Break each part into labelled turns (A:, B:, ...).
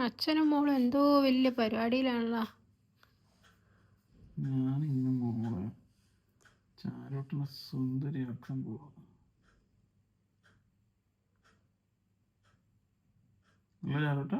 A: അച്ഛനും മോളും എന്തോ വലിയ പരിപാടിയിലാണല്ലോ.
B: ഞാൻ ഇന്ന് മോളെ ചാരോട്ടിനെ സുന്ദരിയാക്കാൻ പോവാ. അല്ല ചാരോട്ട,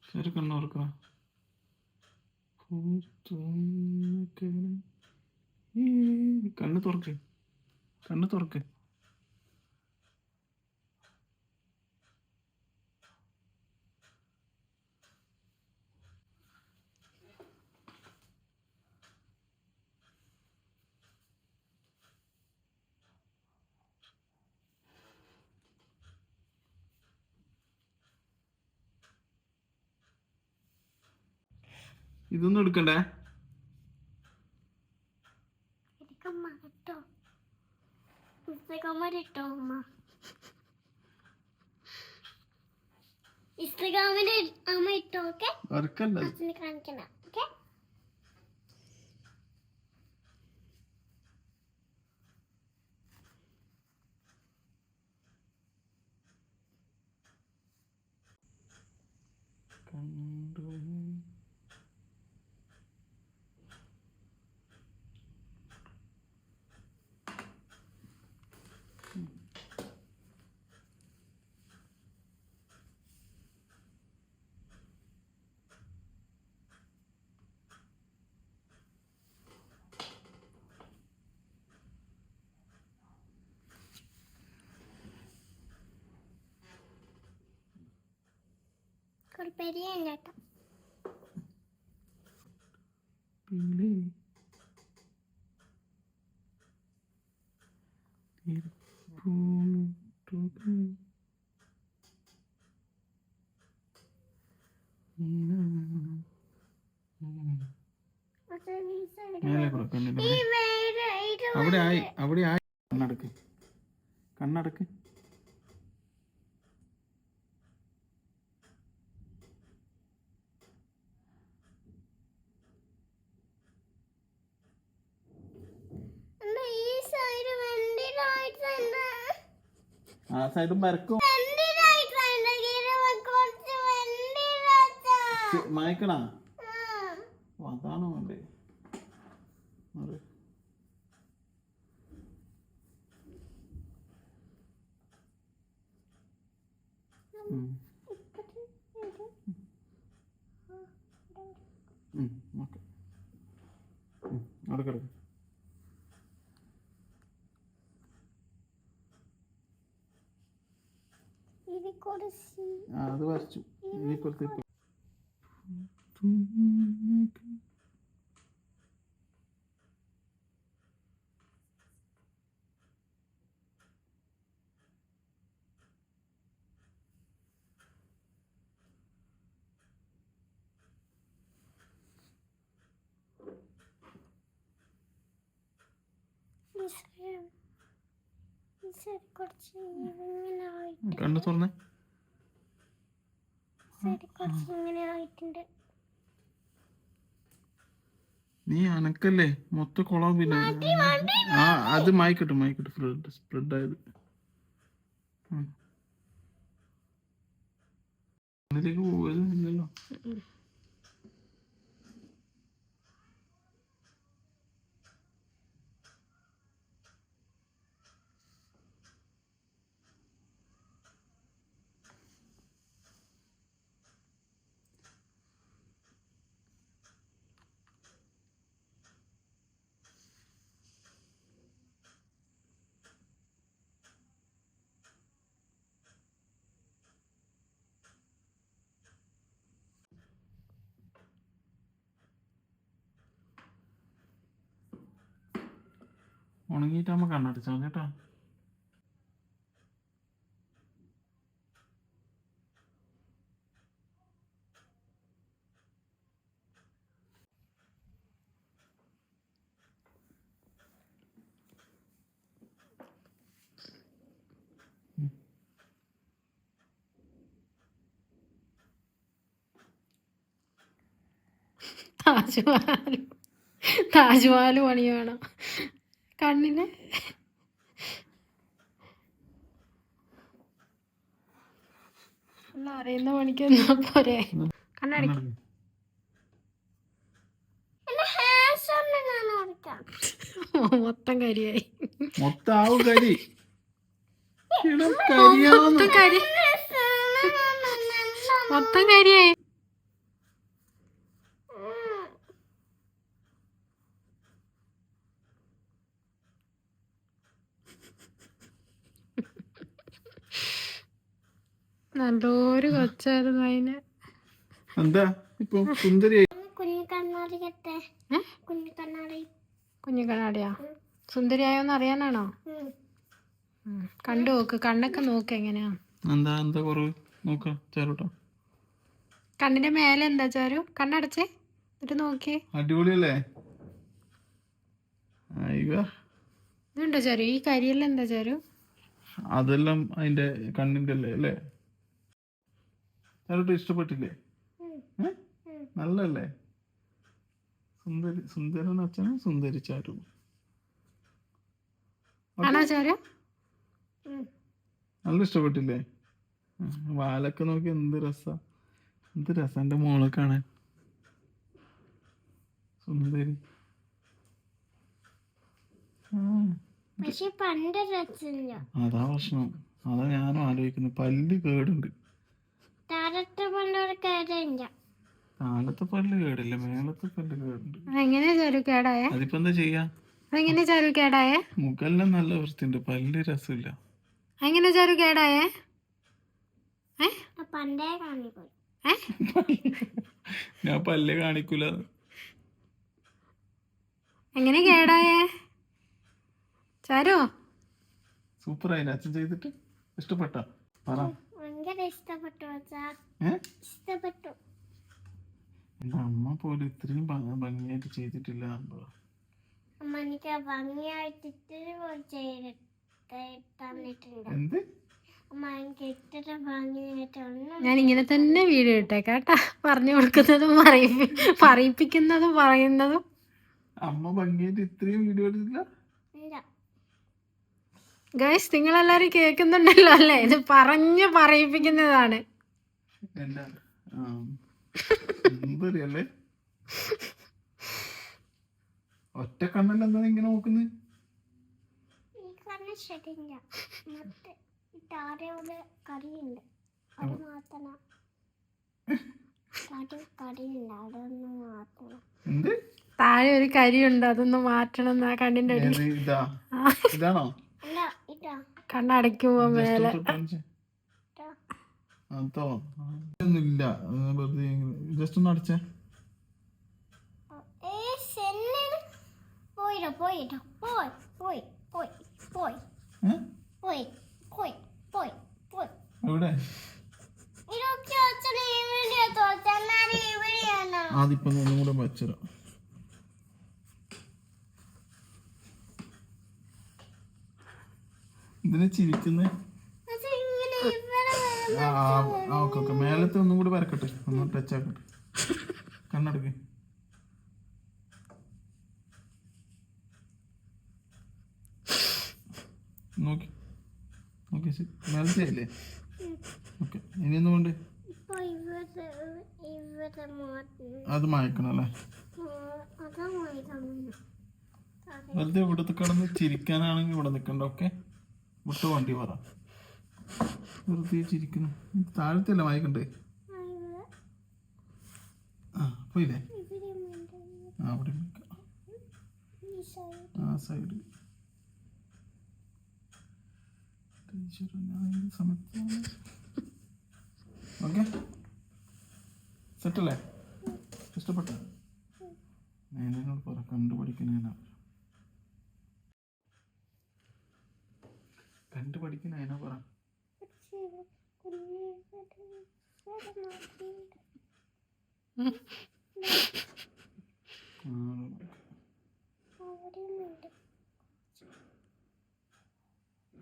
B: ശരി കണ്ണോർക്ക. കണ്ണ് തുറക്ക്, കണ്ണ് തുറക്ക്. ഇതൊന്നും എടുക്കണ്ടേ? അവിടെ ആയി, അവിടെ ആയി. കണ്ണടക്ക്, കണ്ണടക്ക്. ആ സൈഡും വരക്കും. മായ്ക്കണ അതാണോ വേണ്ടേ? അവിടെ കിടക്കും. അത് വരച്ചു. ഇനിയിപ്പോഴത്തെ കണ്ണു തുറന്നേ. നീ അനക്കല്ലേ മൊത്തം കുളം. പിന്നെ ആ അത് മായിക്കട്ടെ, മായിക്കട്ടെ. സ്പ്രെഡ് ആയത് അതിലേക്ക് പോയത് ഇല്ലല്ലോ. ഉണങ്ങിയിട്ടാകുമ്പോ കണ്ണടച്ചാൽ കേട്ടാ.
A: താജ്മഹൽ പണി വേണം കണ്ണിന്. അറിയുന്ന പണിക്ക് എന്നാ പോരെ. കണ്ണടക്കി മൊത്തം കരിയായി.
B: മൊത്തം കരി
A: മൊത്തം കരിയായി. നല്ലൊരു കൊച്ചായിരുന്നു അതിന്.
B: എന്താ ഇപ്പൊ സുന്ദരിയായി.
A: കുഞ്ഞു കണ്ണാടിയാ സുന്ദരിയായോന്ന് അറിയാനാണോ? കണ്ടു നോക്ക്, കണ്ണൊക്കെ നോക്ക് എങ്ങനെയാ.
B: എന്താ എന്താ കുറവ് നോക്കാം ചാരോട്ടോ.
A: കണ്ണിന്റെ മേലെ എന്താ ചാരു? കണ്ണടച്ചേ എന്നിട്ട് നോക്കിയേ.
B: അടിപൊളിയല്ലേ?
A: ഇതുണ്ടോ ചാരു? ഈ കരിയെല്ലാം എന്താ ചാരു?
B: അതെല്ലാം അതിന്റെ കണ്ണിന്റെ അല്ലേ? ചാരോട്ട് ഇഷ്ടപ്പെട്ടില്ലേ? നല്ലല്ലേ? സുന്ദരി സുന്ദരൻ അച്ഛനും സുന്ദരി ചാരു.
A: ആണോ ചാരു?
B: നല്ല ഇഷ്ടപ്പെട്ടില്ലേ? വാലൊക്കെ നോക്കി എന്ത് രസാ, എന്ത് രസം എന്റെ മോളെ കാണാൻ. സുന്ദരി. അതാ പ്രശ്നം. അതാ ഞാനും ആലോചിക്കുന്നത്. പല്ല് കേടുണ്ട്. താഴത്തെ പല്ല് കേടില്ല, മേലത്തെ പല്ല് കേടുണ്ട്.
A: എങ്ങനെയാ ചാരു കേടായേ?
B: അതിപ്പോ എന്താ ചെയ്യാ?
A: എങ്ങനെയാ ചാരു കേടായേ?
B: മുഖെല്ലാം നല്ല വൃത്തിയുണ്ട്, പല്ല് രസമില്ല.
A: എങ്ങനെ ചാരു കേടായേ?
B: ഞാൻ പല്ല് കാണിക്കൂല.
A: എങ്ങനെ കേടായേ ചാരു?
B: സൂപ്പറായി അച്ഛൻ ചെയ്തിട്ട്. ഇഷ്ടപ്പെട്ടോ? പറ. എന്റെ അമ്മ പോലും ഇത്രയും ഭംഗിയായിട്ട് ചെയ്തിട്ടില്ല. എന്ത്?
A: ഞാൻ ഇങ്ങനെ തന്നെ വീഡിയോ ഇട്ടേക്കാട്ടാ, പറഞ്ഞു കൊടുക്കുന്നതും പറയിപ്പിക്കുന്നതും പറയുന്നതും.
B: അമ്മ ഭംഗിയായിട്ട് ഇത്രയും വീഡിയോ എടുത്തില്ല.
A: ഗൈസ് നിങ്ങളെല്ലാരും കേൾക്കുന്നുണ്ടല്ലോ അല്ലേ? ഇത് പറഞ്ഞു പറയിപ്പിക്കുന്നതാണ്.
B: എന്തല്ലേ ഒറ്റ കണ്ണല്ല എന്താ ഇങ്ങനെ നോക്കുന്നത്?
A: താഴെ ഒരു കരിയുണ്ട്, അതൊന്ന് മാറ്റണം. കണ്ണിന്റെ അടി
B: ഇതാണോ?
A: കണ്ണടയ്ക്കുമ്പോ മേലെ
B: അതോ ഒന്നുമില്ല. ജസ്റ്റ് ഒന്ന് അടച്ചേ. എവിടെ? അതിപ്പോ ഒന്നും കൂടെ വെച്ചോ. ഇതിനെ ചിരിക്കുന്നേ. ഓക്കെ ഓക്കെ, മേലത്തെ ഒന്നും കൂടി വരക്കട്ടെ, ഒന്ന് ടച്ച് ആക്കട്ടെ. കണ്ണടക്ക്. നോക്കി ഓക്കെ, മേലത്തെ അല്ലേ? ഓക്കെ, ഇനി ഒന്നുകൊണ്ട് അത് മായ്ക്കണം അല്ലേ? വെറുതെ ഇവിടുത്തെ കിടന്ന് ചിരിക്കാനാണെങ്കിൽ ഇവിടെ നിൽക്കണ്ട. ഓക്കെ, വിട്ട് വണ്ടി പറ. വെറുതെ ചിരിക്കുന്നു. താഴത്തല്ല വായിക്കണ്ടേ? ആ പോയില്ലേ? അവിടെ ആ സൈഡ്. ഓക്കെ, സെറ്റല്ലേ? ഇഷ്ടപ്പെട്ട? ഞാനോട് പറ, കണ്ടുപിടിക്കുന്നതിനാ. കണ്ടു പഠിക്കുന്ന അതിനാ പറ.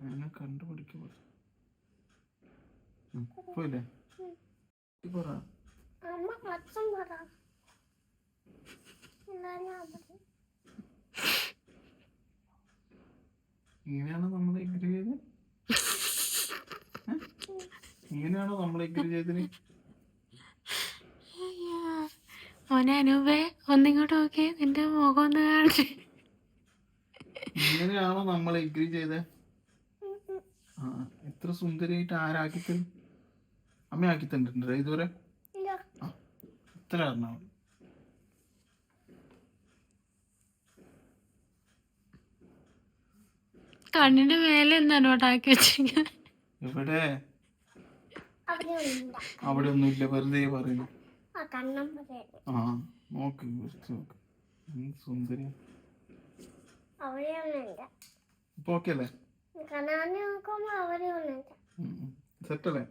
B: അങ്ങനെ കണ്ടു പഠിക്കുക പോയില്ലേ പറ. ഇങ്ങനെയാണോ നമ്മൾ എഗ്രി ചെയ്ത്? ഇങ്ങനെയാണോ നമ്മൾ എഗ്രി ചെയ്തത്?
A: മോനെ അനൂപേ ഒന്നിങ്ങോട്ട് നോക്കിയേ, നിന്റെ മുഖം ഒന്ന് കാണിച്ച്.
B: ഇങ്ങനെയാണോ നമ്മൾ എഗ്രി ചെയ്തേ? ആ ഇത്ര സുന്ദരിയായിട്ട് ആരാക്കി തരും? അമ്മ ആക്കി തന്നിട്ടുണ്ടോ ഇതുവരെ? ഇത്ര അറിഞ്ഞാൽ മതി.
A: കണ്ണിന്റെ മേലെ എന്താണോട്ടാക്കി വെച്ചിരിക്കുന്നത്?
B: എവിടെ? അവിടെ ഒന്നുമില്ല, വെറുതെ പറയുന്നു. ആ നോക്ക് നോക്ക്, സുന്ദരി. ഇപ്പൊ ഓക്കെ അല്ലേ? സെറ്റല്ലേ?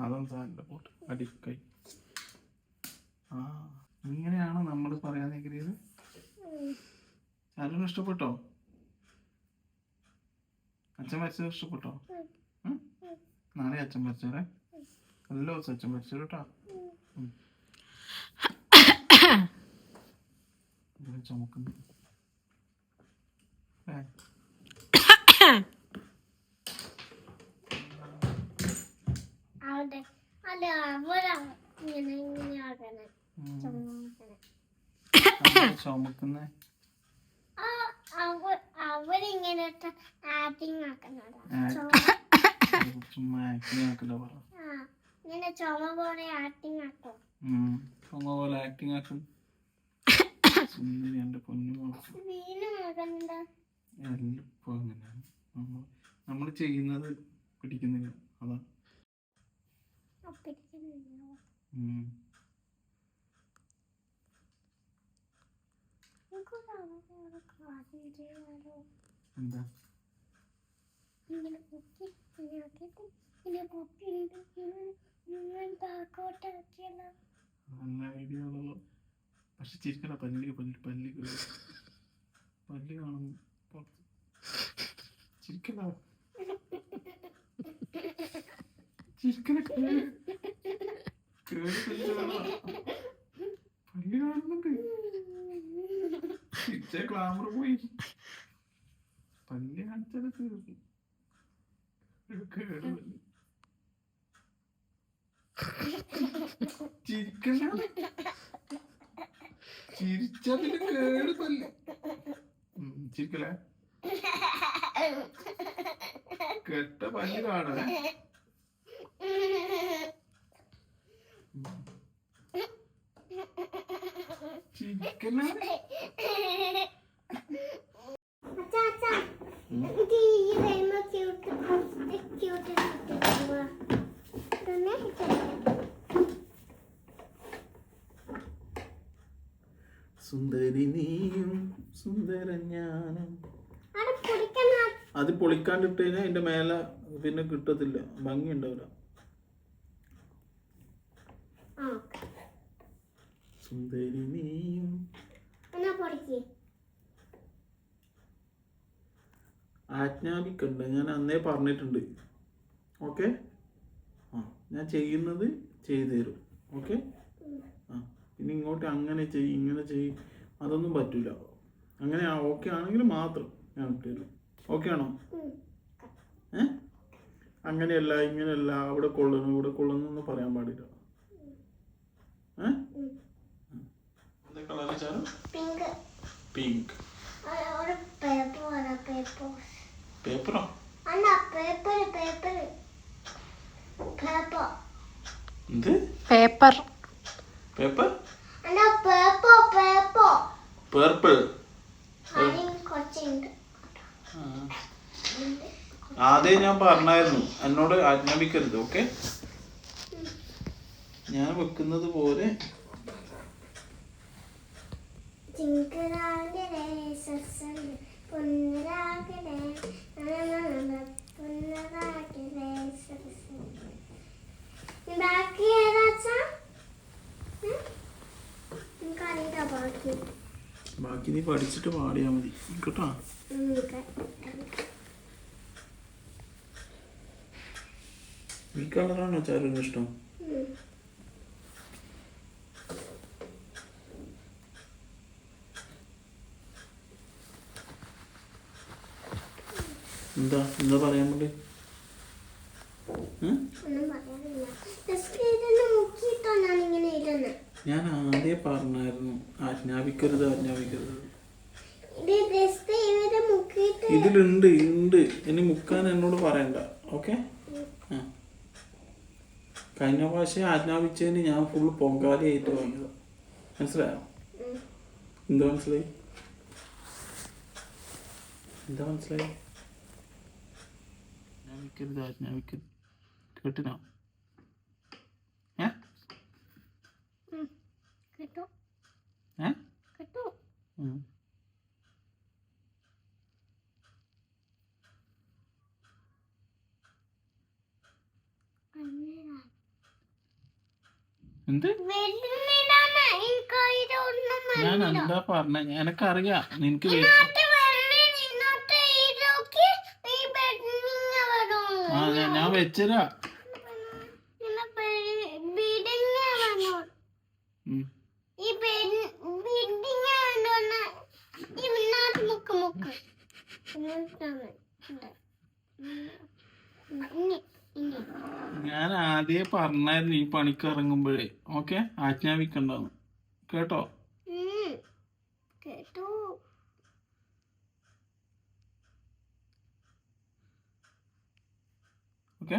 B: അതൊന്നും സാറില്ല, പോട്ട് അടി കൈ. ആ ഇങ്ങനെയാണോ നമ്മൾ പറയാൻ എഗ്രിയത്? ചാനലിന് ഇഷ്ടപ്പെട്ടോ? അച്ഛൻ വരച്ചത് ഇഷ്ടപ്പെട്ടോ? നാളെ അച്ഛൻ വരച്ചേ, എല്ലാ ദിവസം അച്ഛൻ വരച്ചു കേട്ടോ. ചുമക്കുന്നു ചുമക്കുന്നേ.
C: അവരിങ്ങനത്തെ ആക്ടിങ്
B: ചുമ്മാ ആക്ടിങ് ആക്കല്ലോ പറ.
C: ഇങ്ങനെ ചുമ പോലെ ആക്ടിങ് ആക്കും.
B: ചുമ പോലെ ആക്ടിങ് ആക്കും. സുന്ദരി എന്റെ പൊന്നു. എല്ലാം അങ്ങനെയാണ് നമ്മൾ ചെയ്യുന്നത്, പിടിക്കുന്നില്ല അതാ. എന്താ നല്ല ഐഡിയ ഉള്ളതോ? പക്ഷെ ചിരിക്കണ പല്ലി കാണുന്നു. ചിരിക്കണ പല്ലി കാണുന്നുണ്ട്. ചിരിച്ച ക്ലാമർ പോയി. പല്ലി കാണിച്ചാൽ തീർന്നു. ചിരിക്കല, ചിരിച്ചതിന് കേട് പല്ല്. ചിരിക്കല, കെട്ട പല്ല് കാണാൻ. ചിരിക്കല. സുന്ദരി നീയും സുന്ദര ഞാനും. അത് പൊളിക്കാണ്ടിട്ട് കഴിഞ്ഞാൽ അതിന്റെ മേലെ പിന്നെ കിട്ടത്തില്ല, ഭംഗി ഉണ്ടാവില്ല. സുന്ദരി നീയും ആജ്ഞാപിക്കണ്ട, ഞാൻ അന്നേ പറഞ്ഞിട്ടുണ്ട്. ഓക്കെ? ആ ഞാൻ ചെയ്യുന്നത് ചെയ്തു തരും. ഓക്കെ? ആ പിന്നെ ഇങ്ങോട്ട് അങ്ങനെ ചെയ്യും ഇങ്ങനെ ചെയ്യും അതൊന്നും പറ്റൂല. അങ്ങനെ ഓക്കെ ആണെങ്കിൽ മാത്രം ഞാൻ ഇട്ടുതരും. ഓക്കെ ആണോ? അങ്ങനെയല്ല ഇങ്ങനെയല്ല, അവിടെ കൊള്ളണം ഇവിടെ കൊള്ളണം എന്ന് പറയാൻ പാടില്ല. എന്താ കളർ വെച്ചാലും പിങ്ക്. പേപ്പറോ? എന്ത്
A: പേപ്പർ?
B: Paper purple. ആദ്യം ഞാൻ പറഞ്ഞായിരുന്നു എന്നോട് ആജ്ഞാപിക്കരുത്. ഓക്കെ? ഞാൻ വെക്കുന്നത് പോലെ
C: ചിങ്കരാന്റെ ബാക്കി ഏതാച്ചാ എനിക്കറിയില്ല ബാക്കി
B: ബാക്കി നീ പഠിച്ചിട്ട് പാടിയാ മതി കേട്ടോ. ഈ കളറാണോ ചാരുവിന് ഇഷ്ടം? എന്താ എന്താ പറയാൻ വേണ്ടി? ഞാൻ ആദ്യം പറഞ്ഞായിരുന്നു ആജ്ഞാപിക്കരുത് ആജ്ഞാപിക്കരുത്. ഇതിലുണ്ട് ഉണ്ട് ഇനി മുക്കാൻ എന്നോട് പറയണ്ട. ഓക്കെ. ആ കഴിഞ്ഞ പ്രാവശ്യം ആജ്ഞാപിച്ചതിന് ഞാൻ ഫുള്ള് പൊങ്കാലയായിട്ട് വാങ്ങിയത്. മനസ്സിലായോ? എന്താ മനസ്സിലായി? എന്താ മനസ്സിലായി? ആജ്ഞാപിക്കരുത് ആജ്ഞാപിക്കരുത് കേട്ടിനോ? എന്ത് ഞാൻ എന്താ പറഞ്ഞ? എനക്കറിയാം നിനക്ക് ഞാൻ വെച്ചരാ. ഞാൻ ആദ്യം പറഞ്ഞായിരുന്നു ഈ പണിക്ക് ഇറങ്ങുമ്പോഴേ. ഓക്കെ, ആജ്ഞാപിക്കണ്ടെന്ന് കേട്ടോ? ഓക്കെ.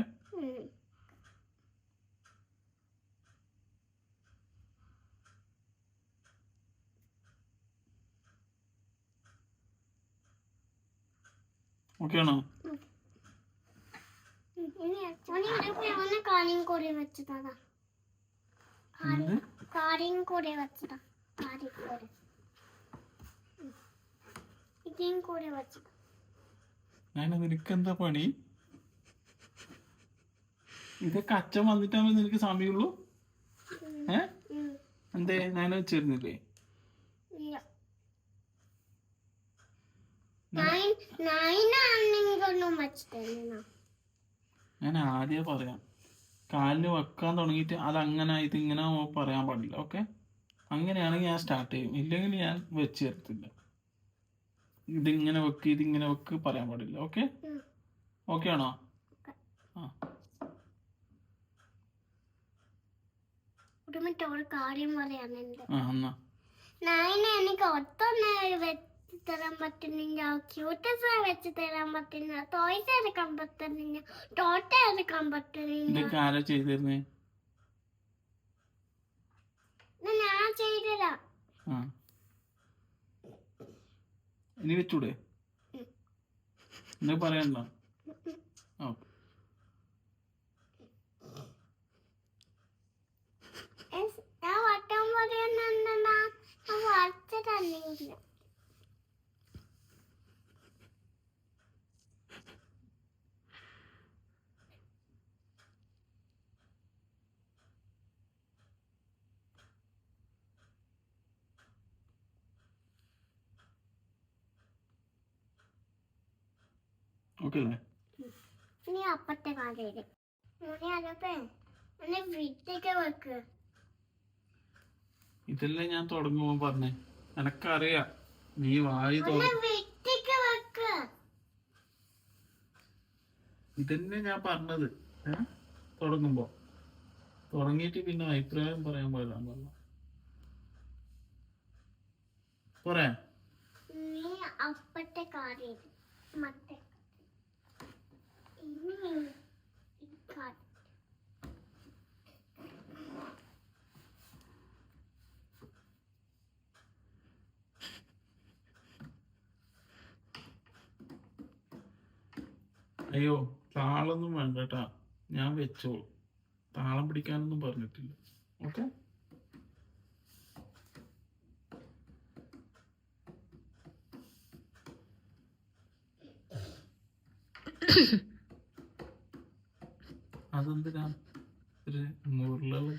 B: ഓക്കെ ആണോ? നിനക്കെന്താ പണി? ഇതൊക്കെ അച്ഛൻ വന്നിട്ടാണ് നിനക്ക് സമയമുള്ളൂ? എന്തേ ഞാൻ വെച്ചിരുന്നില്ലേ? ഞാൻ ആദ്യം പറയാം, കാലിന് വെക്കാൻ തുടങ്ങിയിട്ട് അതങ്ങനെ ഇതിങ്ങനെ പറയാൻ പാടില്ല. ഓക്കെ, അങ്ങനെയാണെങ്കിൽ ഞാൻ സ്റ്റാർട്ട് ചെയ്യും, ഇല്ലെങ്കിൽ ഞാൻ വെച്ച് തരത്തില്ല. ഇതിങ്ങനെ വെക്ക് ഇതിങ്ങനെ വെക്ക് പറയാൻ പാടില്ല. ഓക്കെ, ഓക്കെ ആണോ?
C: കാര്യം പറയാനുണ്ട്.
B: എന്നാ
C: എനിക്ക് ഒത്തൊന്ന് തരാൻ പറ്റുന്നില്ല, ക്യൂട്ടസ് വെച്ച് തരാൻ പറ്റുന്നില്ല, ടോയ്സ് എടുക്കാൻ പറ്റുന്നില്ല, ടോട്ട എടുക്കാൻ പറ്റുന്നില്ല.
B: ഇതൊക്കെ ആരാ ചെയ്തിരുന്നേ?
C: ഞാൻ ചെയ്തില്ല.
B: ഇനി വെച്ചൂടെ? എന്താ പറയണ്ട?
C: ഞാൻ വട്ടം പറയുന്നുണ്ടെന്നാ വരച്ച തന്നില്ല. ഇനി അപ്പത്തെ കാര്യം വീട്ടിലേക്ക് വെക്ക്.
B: ഇതല്ലേ ഞാൻ തുടങ്ങുമ്പോ പറഞ്ഞേ, എനക്കറിയാം നീ വായി
C: വീട്ടിലേക്ക് വെക്ക്.
B: ഇതന്നെ ഞാൻ പറഞ്ഞത്. തുടങ്ങുമ്പോ തുടങ്ങിയിട്ട് പിന്നെ അഭിപ്രായം പറയാൻ പാടില്ല. പോരെ?
C: നീ അപ്പത്തെ കാര്യം മറ്റേ
B: അയ്യോ, താളൊന്നും വേണ്ട കേട്ടാ, ഞാൻ വെച്ചോളൂ. താളം പിടിക്കാനൊന്നും പറഞ്ഞിട്ടില്ല. ഓക്കെ. അതെന്തിനാ ഒരു മുരള്?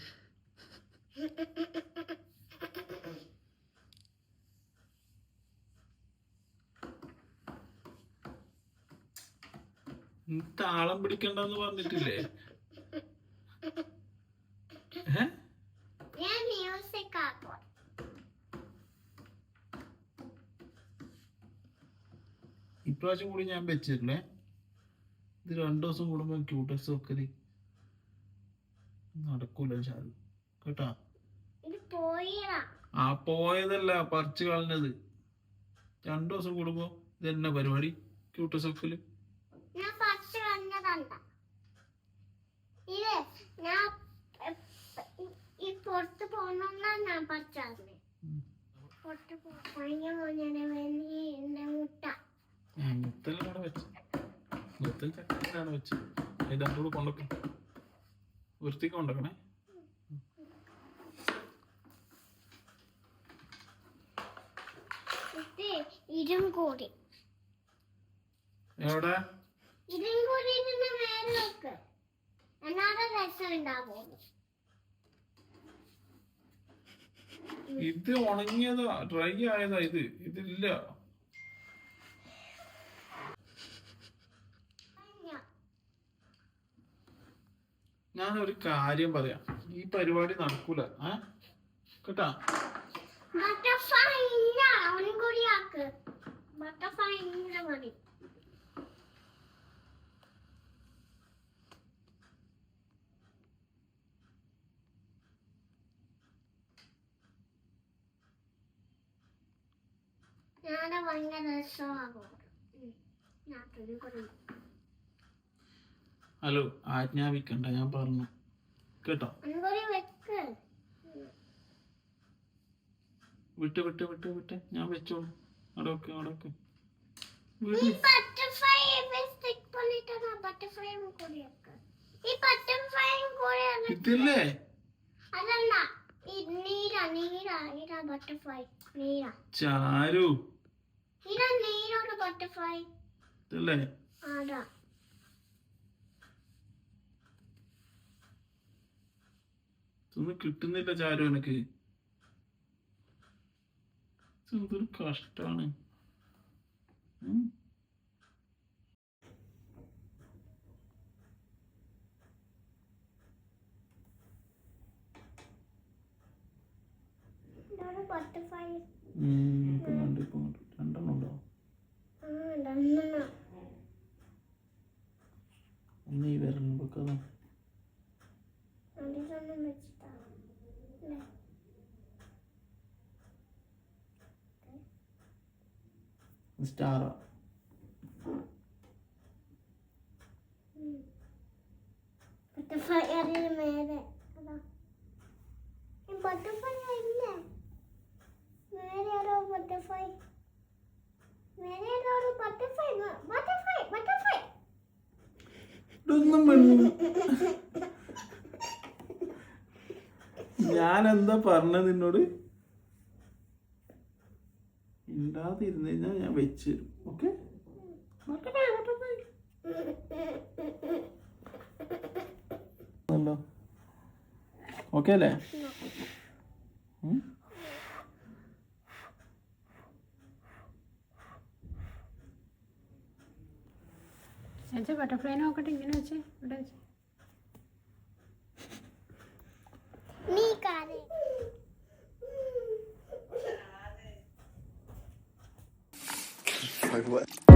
B: താളം പിടിക്കണ്ടെന്ന് പറഞ്ഞിട്ടില്ലേ?
C: ഞാൻ മ്യൂസിക് ആക്കും.
B: ഇപ്രാവശ്യം കൂടി ഞാൻ വെച്ചിട്ടില്ലേ. ഇത് 2 ദിവസം കൂടുമ്പോ ക്യൂട്ടക്സ് വെക്കല് നടക്കൂല ഷാരു കേട്ടാ.
C: ഇത് പോയിടാ.
B: ആ പോയതല്ല, പറിച്ചു കളഞ്ഞത്. 2 ദിവസം കൂടുമ്പോ ഇത് തന്നെ പരിപാടി, ക്യൂട്ടക്സ് വെക്കല്.
C: ഞാൻ പറിച്ചു കളഞ്ഞതല്ല ഇത്. ഞാൻ ഈ പുറത്ത് പോകണമെന്നാ ഞാൻ പറിച്ചത്. പുറത്ത് എന്റെ മുട്ട
B: മുത്തെല്ലാം അവിടെ വെച്ച്, മുത്തൽ ചക്കലാണ് വെച്ച്. അതിന്റെ അങ്ങോട്ട് കൊണ്ടൊക്കെ വൃത്തിക്ക് കൊണ്ടക്കണേ.
C: ഇതും കൂടി
B: എവിടെ?
C: ഇതും കൂടി ഇതിന്റെ മേലെ വെക്ക്. എന്നാലും രസം ഉണ്ടാവുള്ളൂ.
B: ഇത് ഉണങ്ങിയതാ, ഡ്രൈ ആയതാ. ഇതില്ല. ഞാനൊരു കാര്യം പറയാം, ഈ പരിപാടി നടക്കൂല കേട്ടാ.
C: ബട്ടർഫ്ലൈ ഇല്ല, അവനും കൂടി ആക്ക്. ബട്ടർഫ്ലൈ ഇല്ല മതി. ഞാനെ ഭയങ്കര രസമാകും.
B: ഹലോ, ആജ്ഞാപിക്കണ്ട, ഞാൻ പറഞ്ഞു കേട്ടോ.
C: വെക്ക്.
B: വിട്ട് വിട്ട് വിട്ട് വിട്ട് ഞാൻ വെച്ചോളൂ. അടക്ക് അടക്ക്.
C: ഈ ബട്ടർഫ്ലൈ സ്റ്റിക്ക് பண்ணிட்டா ബട്ടർഫ്ലൈ കൂടി ആക്ക്. ഈ ബട്ടർഫ്ലൈ കൂടി
B: ഇതില്ലേ?
C: അതല്ല, ഈ നീര ബട്ടർഫ്ലൈ നീര.
B: ചാരു,
C: ഇതാ നീരോട് ബട്ടർഫ്ലൈ
B: ഇതല്ലേ?
C: ആടാ.
B: ഇതൊന്നും കിട്ടുന്നില്ല ചാരു എനിക്ക്. എന്തൊരു കഷ്ടാണ്.
C: ബട്ടർഫ്ലൈ
B: രണ്ടെണ്ണം ഉണ്ടോ? ഒന്ന് ഈ വിരലുമ്പൊക്കെ സ്റ്റാറാ.
C: ബട്ടർഫ്ലൈ അതിന് മേലെ. ബട്ടർഫ്ലൈ ഇല്ല. മേലെ ഒരു ബട്ടർഫ്ലൈ. മേലെ ഒരു ബട്ടർഫ്ലൈ. Butterfly butterfly.
B: ഇതൊന്നും ഞാൻ എന്താ പറഞ്ഞത് നിന്നോട്? ഇണ്ടാതിരുന്നു കഴിഞ്ഞാൽ ഞാൻ വെച്ച് തരും. ഓക്കെ, ഓക്കെ അല്ലേ?
A: ബട്ടർഫ്ലൈ നോക്കട്ടെ, ഇങ്ങനെ വെച്ച് ഇവിടെ വെച്ച്.
C: നീ കാര്യം
D: Like what?